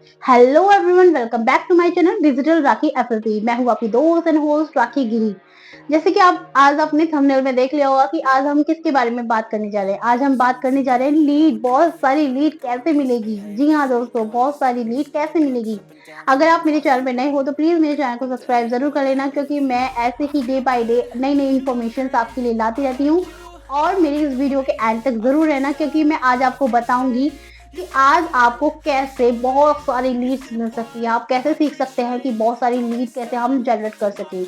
Hello everyone, welcome back to my channel digital Rakhi FLP. मैं हूँ आपकी दोस्त एंड होस्ट राखी गिरी। जैसे कि आप आज अपने थंबनेल में देख लिया होगा कि आज हम किसके बारे में बात करने जा रहे हैं। आज हम बात करने जा रहे हैं लीड। बहुत सारी लीड कैसे मिलेगी। जी हाँ दोस्तों, बहुत सारी लीड कैसे मिलेगी। अगर आप मेरे चैनल पे नए हो तो प्लीज मेरे चैनल को सब्सक्राइब जरूर कर लेना, क्योंकि मैं ऐसे ही डे बाय डे नई नई इन्फॉर्मेशन आपके लिए लाती रहती हूँ। और मेरी इस वीडियो के एंड तक जरूर रहना, क्योंकि मैं आज आपको बताऊंगी कि आज आपको कैसे बहुत सारी लीड्स मिल सकती है। आप कैसे सीख सकते हैं कि बहुत सारी लीड कैसे हम जनरेट कर सकें।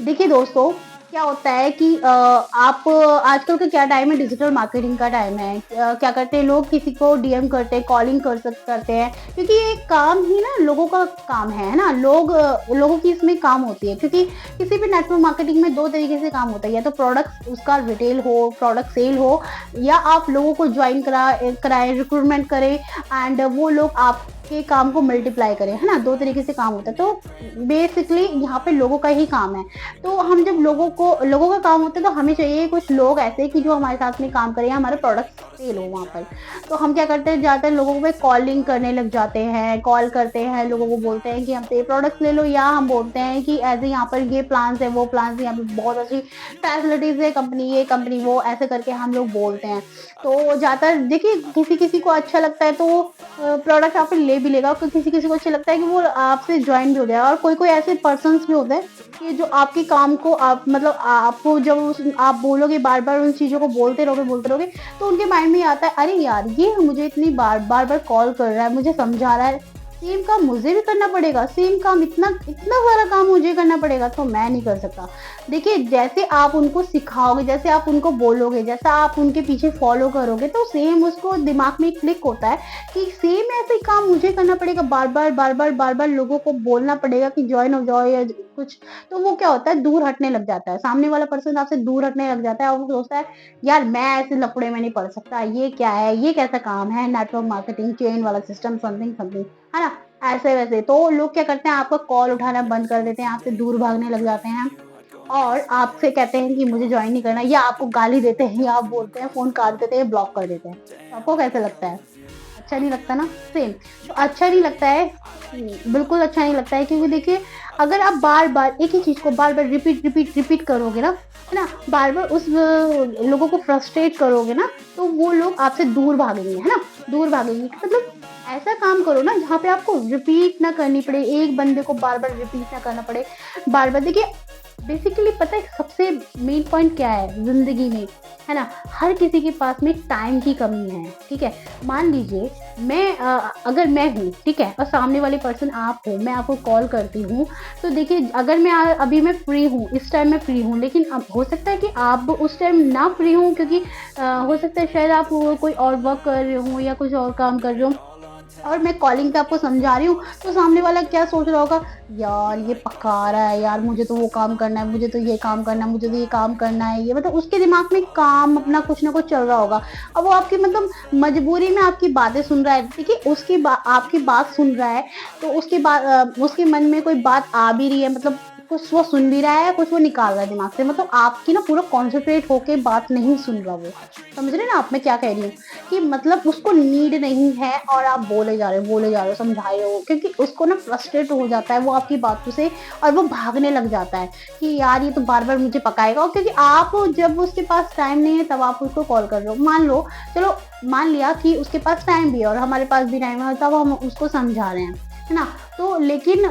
देखिए दोस्तों, क्या होता है कि आप आजकल का क्या टाइम है, डिजिटल मार्केटिंग का टाइम है। क्या करते हैं लोग, किसी को डीएम करते हैं, कॉलिंग करते हैं, क्योंकि ये काम ही ना लोगों का काम है ना। लोगों की इसमें काम होती है, क्योंकि किसी भी नेटवर्क मार्केटिंग में दो तरीके से काम होता है। या तो प्रोडक्ट उसका रिटेल हो, प्रोडक्ट सेल हो, या आप लोगों को ज्वाइन कराएं, रिक्रूटमेंट करें एंड वो लोग आपके काम को मल्टीप्लाई करें, है ना। दो तरीके से काम होता है। तो बेसिकली यहाँ पे लोगों का ही काम है। तो हम जब लोगों का काम होता है, तो हमें चाहिए कुछ लोग ऐसे कि जो हमारे साथ में काम करें, हमारे प्रोडक्ट सेल हो वहाँ पर। तो हम क्या करते हैं, ज़्यादातर लोगों पे कॉलिंग करने लग जाते हैं, कॉल करते हैं, लोगों को बोलते हैं कि हमसे ये प्रोडक्ट्स ले लो, या हम बोलते हैं कि ऐसे यहाँ पर ये प्लान्स है, वो प्लान्स है, यहाँ पे बहुत अच्छी फैसिलिटीज है, कंपनी ये कंपनी वो, ऐसे करके हम लोग बोलते हैं। तो ज़्यादातर देखिए, किसी किसी को अच्छा लगता है तो प्रोडक्ट आप ले भी लेगा, किसी किसी को अच्छा लगता है कि वो आपसे ज्वाइन भी हो जाएगा। और कोई कोई ऐसे पर्सन्स भी होते हैं कि जो आपके काम को आप मतलब आपको जब आप बोलोगे, बार बार उन चीज़ों को बोलते रहोगे, तो उनके माइंड में आता है, अरे यार ये मुझे इतनी बार कॉल कर रहा है, मुझे समझा रहा है, सेम काम मुझे भी करना पड़ेगा, सेम काम इतना इतना सारा काम मुझे करना पड़ेगा, तो मैं नहीं कर सकता। देखिए, जैसे आप उनको सिखाओगे, जैसे आप उनको बोलोगे, जैसा आप उनके पीछे फॉलो करोगे, तो सेम उसको दिमाग में क्लिक होता है कि सेम ऐसे काम मुझे करना पड़ेगा, बार बार लोगों को बोलना पड़ेगा कि ज्वाइन हो जाओ या कुछ। तो वो क्या होता है, दूर हटने लग जाता है। सामने वाला पर्सन आपसे दूर हटने लग जाता है, और वो सोचता है यार मैं ऐसे लफड़े में नहीं पड़ सकता, ये क्या है, ये कैसा काम है, नेटवर्क मार्केटिंग चेन वाला सिस्टम, समथिंग समथिंग, है ना। ऐसे वैसे तो लोग क्या करते हैं, आपका कॉल उठाना बंद कर देते हैं, आपसे दूर भागने लग जाते हैं, और आपसे कहते हैं कि मुझे ज्वाइन नहीं करना, या आपको गाली देते हैं, या आप बोलते हैं, फ़ोन काट देते हैं, ब्लॉक कर देते हैं। तो आपको कैसा लगता है? अच्छा नहीं लगता ना? सेम। तो अच्छा नहीं लगता है, बिल्कुल अच्छा नहीं लगता है, क्योंकि देखिए, अगर आप बार-बार एक ही चीज़ को बार-बार रिपीट करोगे ना, है ना? बार-बार उस लोगों को फ्रस्ट्रेट करोगे ना, तो वो लोग आपसे दूर भागेंगे, है ना? दूर भागेंगे, मतलब ऐसा काम करो ना जहाँ पे आपको रिपीट ना करनी पड़े, एक बंदे को बार-बार रिपीट ना करना पड़े। बार-बार देखिए, बेसिकली पता है सबसे मेन पॉइंट क्या है ज़िंदगी में, है ना? हर किसी के पास में टाइम की कमी है, ठीक है? मान लीजिए अगर मैं हूँ, ठीक है? और सामने वाले पर्सन आप हो, मैं आपको कॉल करती हूँ, तो देखिए, अगर अभी मैं फ्री हूँ, इस टाइम मैं फ्री हूँ, लेकिन अब हो सकता है कि आप उस टाइम ना फ्री हों, क्योंकि हो सकता है शायद आप कोई और वर्क कर रहे हों या कुछ और काम कर रहे हों, और मैं कॉलिंग पे आपको समझा रही हूँ, तो सामने वाला क्या सोच रहा होगा, यार ये पका रहा है, यार मुझे तो वो काम करना है, मुझे तो ये काम करना है, मुझे तो ये काम करना है, ये मतलब उसके दिमाग में काम अपना कुछ ना कुछ चल रहा होगा। अब वो आपकी मतलब मजबूरी में आपकी बातें सुन रहा है, देखिए आपकी बात सुन रहा है, तो उसके मन में कोई बात आ भी रही है, मतलब कुछ वो सुन भी रहा है, कुछ वो निकाल रहा है दिमाग से, मतलब आपकी ना पूरा कॉन्सेंट्रेट होके बात नहीं सुन रहा वो। समझ रहे हैं ना आप मैं क्या कह रही हूँ? कि मतलब उसको नीड नहीं है, और आप बोले जा रहे हो, समझा रहे हो, क्योंकि उसको ना फ्रस्ट्रेट हो जाता है वो आपकी बातों से, और वो भागने लग जाता है कि यार ये तो बार-बार मुझे पकाएगा। और क्योंकि आप जब उसके पास टाइम नहीं है, तब आप उसको कॉल कर रहे हो। चलो मान लिया कि उसके पास टाइम भी है और हमारे पास भी टाइम है, तब हम उसको समझा रहे हैं, है ना? तो लेकिन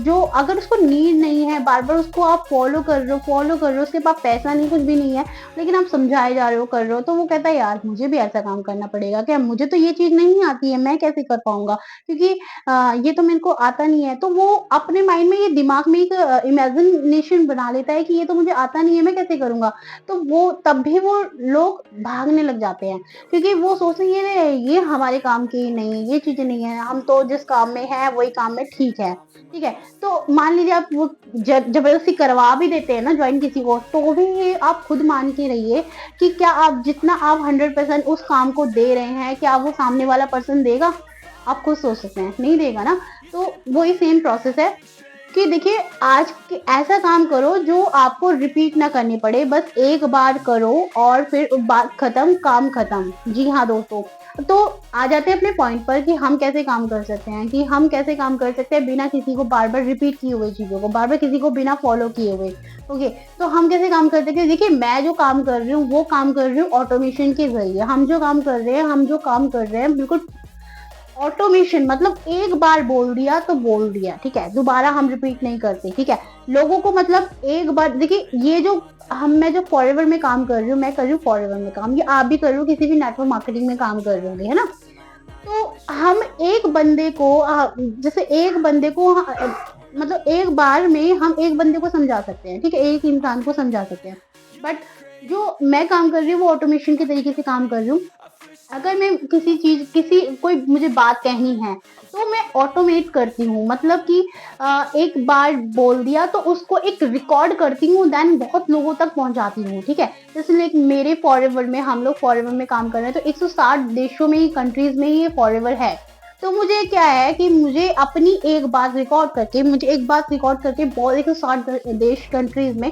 जो अगर उसको नीड नहीं है, बार-बार उसको आप फॉलो कर रहे हो, उसके पास पैसा नहीं, कुछ भी नहीं है, लेकिन आप समझाए जा रहे हो, कर रहे हो, तो वो कहता है यार मुझे भी ऐसा काम करना पड़ेगा क्या? मुझे तो ये चीज़ नहीं आती है, मैं कैसे कर पाऊँगा? क्योंकि ये तो मेरे को आता नहीं है। तो वो अपने माइंड में, ये दिमाग में एक इमेजिनेशन बना लेता है कि ये तो मुझे आता नहीं है, मैं कैसे करूँगा? तो वो तब भी वो लोग भागने लग जाते हैं, क्योंकि वो सोचते हैं ये हमारे काम की नहीं है, ये चीज़ें नहीं है, हम तो जिस काम में हैं वही काम में ठीक है, ठीक है? तो मान लीजिए आप वो ज़बरदस्ती करवा भी देते हैं ना ज्वाइन किसी को, तो भी ये आप खुद मान के रहिए कि क्या आप जितना आप 100% उस काम को दे रहे हैं, क्या वो सामने वाला पर्सन देगा? आप खुद सोच सकते हैं, नहीं देगा ना। तो वही सेम प्रोसेस है कि देखिए, आज के ऐसा काम करो जो आपको रिपीट ना करनी पड़े, बस एक बार करो और फिर बात खत्म, काम खत्म। जी हाँ दोस्तों, तो आ जाते हैं अपने पॉइंट पर कि हम कैसे काम कर सकते हैं, कि हम कैसे काम कर सकते हैं बिना किसी को बार-बार रिपीट किए हुए चीज़ों को, बार-बार किसी को बिना फॉलो किए हुए। ओके, तो हम कैसे काम कर सकते हैं? देखिए, मैं जो काम कर रही हूँ, वो काम कर रही हूँ ऑटोमेशन के ज़रिए। हम जो काम कर रहे हैं बिल्कुल ऑटोमेशन, मतलब एक बार बोल दिया तो बोल दिया, ठीक है? दोबारा हम रिपीट नहीं करते, ठीक है? लोगों को मतलब एक बार देखिए, ये जो मैं जो फॉरएवर में काम कर रही हूँ, मैं कर रही हूँ फॉरएवर में काम, ये आप भी कर रहे हो, किसी भी नेटवर्क मार्केटिंग में काम कर रहे होंगे, है ना? तो हम एक बंदे को जैसे एक बंदे को मतलब एक बार में हम एक बंदे को समझा सकते हैं, ठीक है? एक इंसान को समझा सकते हैं। बट जो मैं काम कर रही हूँ, वो ऑटोमेशन के तरीके से काम कर रही हूँ। अगर मैं किसी कोई मुझे बात कहनी है, तो मैं ऑटोमेट करती हूँ, मतलब कि एक बार बोल दिया तो उसको एक रिकॉर्ड करती हूँ, देन बहुत लोगों तक पहुँचाती हूँ, ठीक है? जैसे लाइक मेरे फॉरएवर में, हम लोग फॉरएवर में काम कर रहे हैं, तो 160 देशों में ही, कंट्रीज़ में ही ये फॉरएवर है। तो मुझे क्या है कि मुझे अपनी एक बात रिकॉर्ड करके, मुझे एक बात रिकॉर्ड करके बहुत 160 देश, कंट्रीज़ में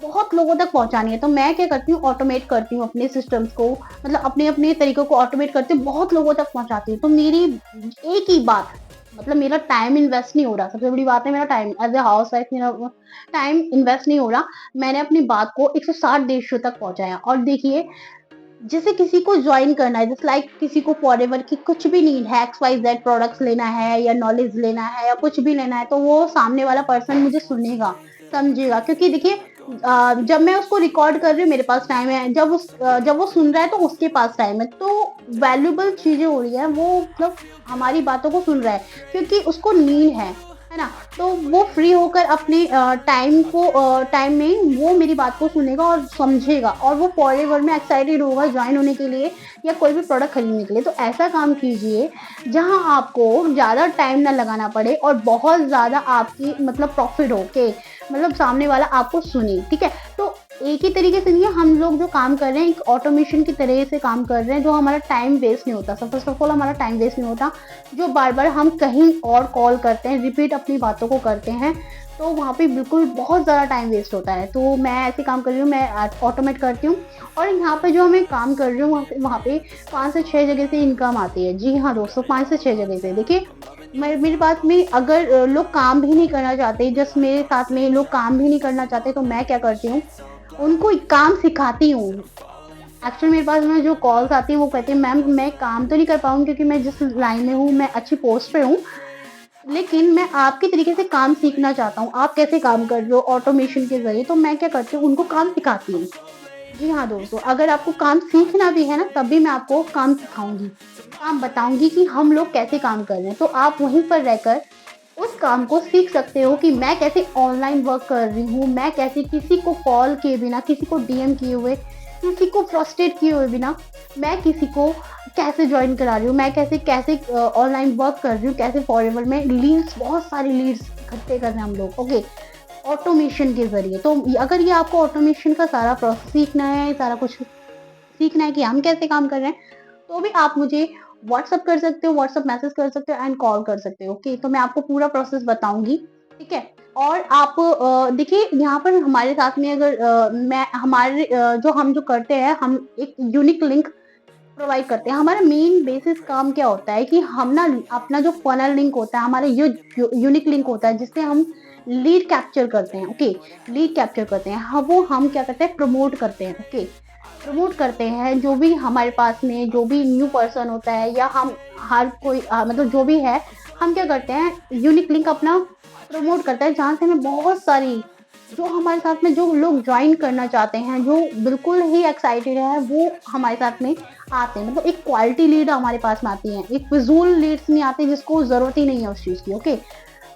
बहुत लोगों तक पहुँचानी है, तो मैं क्या करती हूँ, ऑटोमेट करती हूँ अपने सिस्टम्स को, मतलब अपने-अपने तरीकों को ऑटोमेट करती हूँ, बहुत लोगों तक पहुँचाती हूँ। तो मेरी एक ही बात, मतलब मेरा टाइम इन्वेस्ट नहीं हो रहा, सबसे बड़ी बात है मेरा टाइम, एज़ अ हाउसवाइफ मेरा टाइम इन्वेस्ट नहीं हो रहा। मैंने अपनी बात को 160 देशों तक पहुँचाया, और देखिए, जैसे किसी को जॉइन करना है, जस्ट लाइक किसी को फॉरएवर की कुछ भी नीड है, एक्स वाई जेड प्रोडक्ट्स लेना है या नॉलेज लेना है या कुछ भी लेना है, तो वो सामने वाला पर्सन मुझे सुनेगा, समझेगा, क्योंकि देखिए, जब मैं उसको रिकॉर्ड कर रही हूँ, मेरे पास टाइम है, जब वो सुन रहा है तो उसके पास टाइम है, तो वैल्यूएबल चीजें हो रही है, वो मतलब हमारी बातों को सुन रहा है, क्योंकि उसको नीड है ना? तो वो फ्री होकर अपने टाइम में वो मेरी बात को सुनेगा और समझेगा, और वो फॉरएवर में एक्साइटेड होगा ज्वाइन होने के लिए या कोई भी प्रोडक्ट खरीदने के लिए। तो ऐसा काम कीजिए जहाँ आपको ज़्यादा टाइम ना लगाना पड़े और बहुत ज़्यादा आपकी मतलब प्रॉफिट हो के, मतलब सामने वाला आपको सुने, ठीक है? तो एक ही तरीके से नहीं है, हम लोग जो काम कर रहे हैं एक ऑटोमेशन की तरह से काम कर रहे हैं, जो हमारा टाइम वेस्ट नहीं होता। फर्स्ट ऑफ ऑल हमारा टाइम वेस्ट नहीं होता, जो बार-बार हम कहीं और कॉल करते हैं, रिपीट अपनी बातों को करते हैं, तो वहाँ पे बिल्कुल बहुत ज़्यादा टाइम वेस्ट होता है। तो मैं ऐसे काम कर रही हूँ, मैं ऑटोमेट करती हूँ, और यहाँ पे जो मैं काम कर रही हूँ, वहाँ पे 5 से 6 जगह से इनकम आती है। जी हाँ दोस्तों, 5 से 6 जगह से। देखिए, मेरी बात में अगर लोग काम भी नहीं करना चाहते, जस्ट मेरे साथ में लोग काम भी नहीं करना चाहते, तो मैं क्या करती हूँ, उनको काम सिखाती हूँ। एक्चुअली मेरे पास में जो कॉल्स आती हैं, वो कहती हैं, मैम मैं काम तो नहीं कर पाऊँगी क्योंकि मैं जिस लाइन में हूँ, मैं अच्छी पोस्ट पे हूँ, लेकिन मैं आपके तरीके से काम सीखना चाहता हूँ। आप कैसे काम कर रहे हो ऑटोमेशन के ज़रिए? तो मैं क्या करती हूँ, उनको काम सिखाती हूँ। जी हाँ दोस्तों, अगर आपको काम सीखना भी है ना, तब भी मैं आपको काम सिखाऊँगी। काम बताऊँगी कि हम लोग कैसे काम कर रहे हैं। तो आप वहीं पर रहकर उस काम को सीख सकते हो कि मैं कैसे ऑनलाइन वर्क कर रही हूँ, मैं कैसे किसी को कॉल किए बिना, किसी को डीएम किए हुए, किसी को फ्रस्ट्रेट किए हुए बिना, मैं किसी को कैसे जॉइन करा रही हूँ, मैं कैसे कैसे ऑनलाइन वर्क कर रही हूँ, कैसे फॉरएवर में लीड्स, बहुत सारी लीड्स इकट्ठे कर रहे हैं हम लोग, ओके, ऑटोमेशन के ज़रिए। तो अगर ये आपको ऑटोमेशन का सारा प्रोसेस सीखना है, सारा कुछ सीखना है कि हम कैसे काम कर रहे हैं, तो भी आप मुझे व्हाट्सएप कर सकते हो, व्हाट्सएप मैसेज कर सकते हो एंड कॉल कर सकते हो, ओके? तो मैं आपको पूरा प्रोसेस बताऊँगी, ठीक है? और आप देखिए, यहाँ पर हमारे साथ में अगर मैं हमारे जो करते हैं, हम एक यूनिक लिंक प्रोवाइड करते हैं। हमारा मेन बेसिस काम क्या होता है कि हम ना अपना जो फनल लिंक होता है, हमारा यूनिक लिंक होता है, जिससे हम लीड कैप्चर करते हैं, ओके? लीड कैप्चर करते हैं। वो हम क्या करते हैं, प्रमोट करते हैं, ओके? प्रमोट करते हैं, जो भी हमारे पास में जो भी न्यू पर्सन होता है, या हम हर कोई मतलब जो भी है, हम क्या करते हैं, यूनिक लिंक अपना प्रमोट करता है, जहाँ से हमें बहुत सारी, जो हमारे साथ में जो लोग ज्वाइन करना चाहते हैं, जो बिल्कुल ही एक्साइटेड है, वो हमारे साथ में आते हैं। मतलब एक क्वालिटी लीड हमारे पास में आती है, एक फिजूल लीड्स नहीं आती जिसको ज़रूरत ही नहीं है उस चीज़ की, ओके?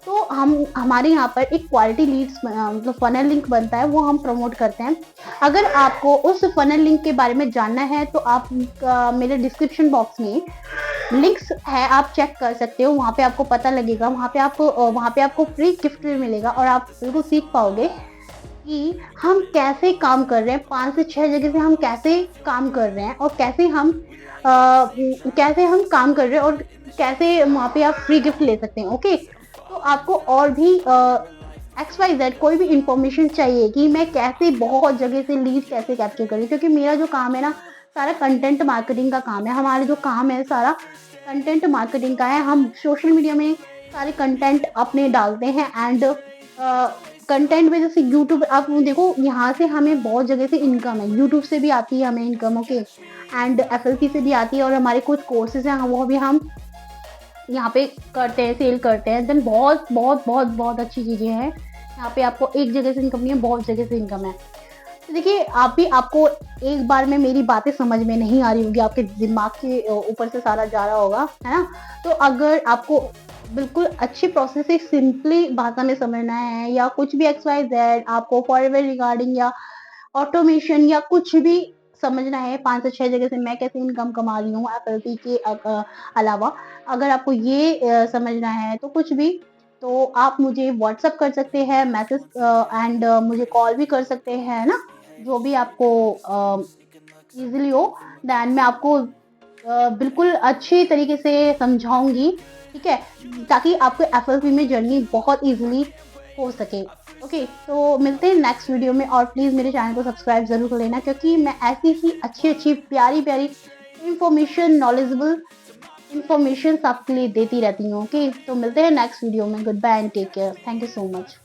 तो हम हमारे यहाँ पर एक क्वालिटी लीड्स मतलब फनल लिंक बनता है, वो हम प्रमोट करते हैं। अगर आपको उस फनल लिंक के बारे में जानना है, तो आप मेरे डिस्क्रिप्शन बॉक्स में लिंक्स है, आप चेक कर सकते हो, वहाँ पे आपको पता लगेगा, वहाँ पे आपको फ्री गिफ्ट भी मिलेगा, और आप बिल्कुल सीख पाओगे कि हम कैसे काम कर रहे हैं, 5 से 6 जगह से हम कैसे काम कर रहे हैं, और कैसे हम काम कर रहे हैं, और कैसे वहाँ पे आप फ्री गिफ्ट ले सकते हैं, ओके? तो आपको और भी एक्स वाई जेड कोई भी इंफॉर्मेशन चाहिए कि मैं कैसे बहुत जगह से लीड कैसे कैप्चर करूँ, क्योंकि मेरा जो काम है ना, सारा कंटेंट मार्केटिंग का काम है। हमारा जो काम है सारा कंटेंट मार्केटिंग का है। हम सोशल मीडिया में सारे कंटेंट अपने डालते हैं एंड कंटेंट में जैसे यूट्यूब, आप देखो यहाँ से हमें बहुत जगह से इनकम है, यूट्यूब से भी आती है हमें इनकम, ओके, एंड एफएलसी से भी आती है, और हमारे कुछ कोर्सेज हैं वो भी हम यहाँ पे करते हैं, सेल करते हैं। देन बहुत बहुत बहुत बहुत अच्छी चीज़ें हैं यहाँ पे। आपको एक जगह से इनकम नहीं है, बहुत जगह से इनकम है। तो देखिए, आपको एक बार में मेरी बातें समझ में नहीं आ रही होगी, आपके दिमाग के ऊपर से सारा जा रहा होगा, है ना। तो अगर आपको बिल्कुल अच्छी प्रोसेस से सिंपली भाषा में समझना है, या कुछ भी XYZ आपको फॉरवर्ड रिगार्डिंग या ऑटोमेशन या कुछ भी समझना है, 5 से 6 जगह से मैं कैसे इनकम कमा रही हूँ एफएलटी के अलावा, अगर आपको ये समझना है तो कुछ भी, तो आप मुझे व्हाट्सअप कर सकते हैं, मैसेज एंड मुझे कॉल भी कर सकते हैं, है ना। जो भी आपको इजीली हो, देन मैं आपको बिल्कुल अच्छी तरीके से समझाऊंगी, ठीक है, ताकि आपको एफएलपी में जर्नी बहुत इजीली हो सके। ओके, तो मिलते हैं नेक्स्ट वीडियो में, और प्लीज़ मेरे चैनल को सब्सक्राइब ज़रूर कर लेना, क्योंकि मैं ऐसी ही अच्छी अच्छी प्यारी प्यारी इंफॉर्मेशन, नॉलेजेबल इंफॉर्मेशन आपके लिए देती रहती हूँ। ओके, तो मिलते हैं नेक्स्ट वीडियो में। Goodbye and take care. Thank you so much.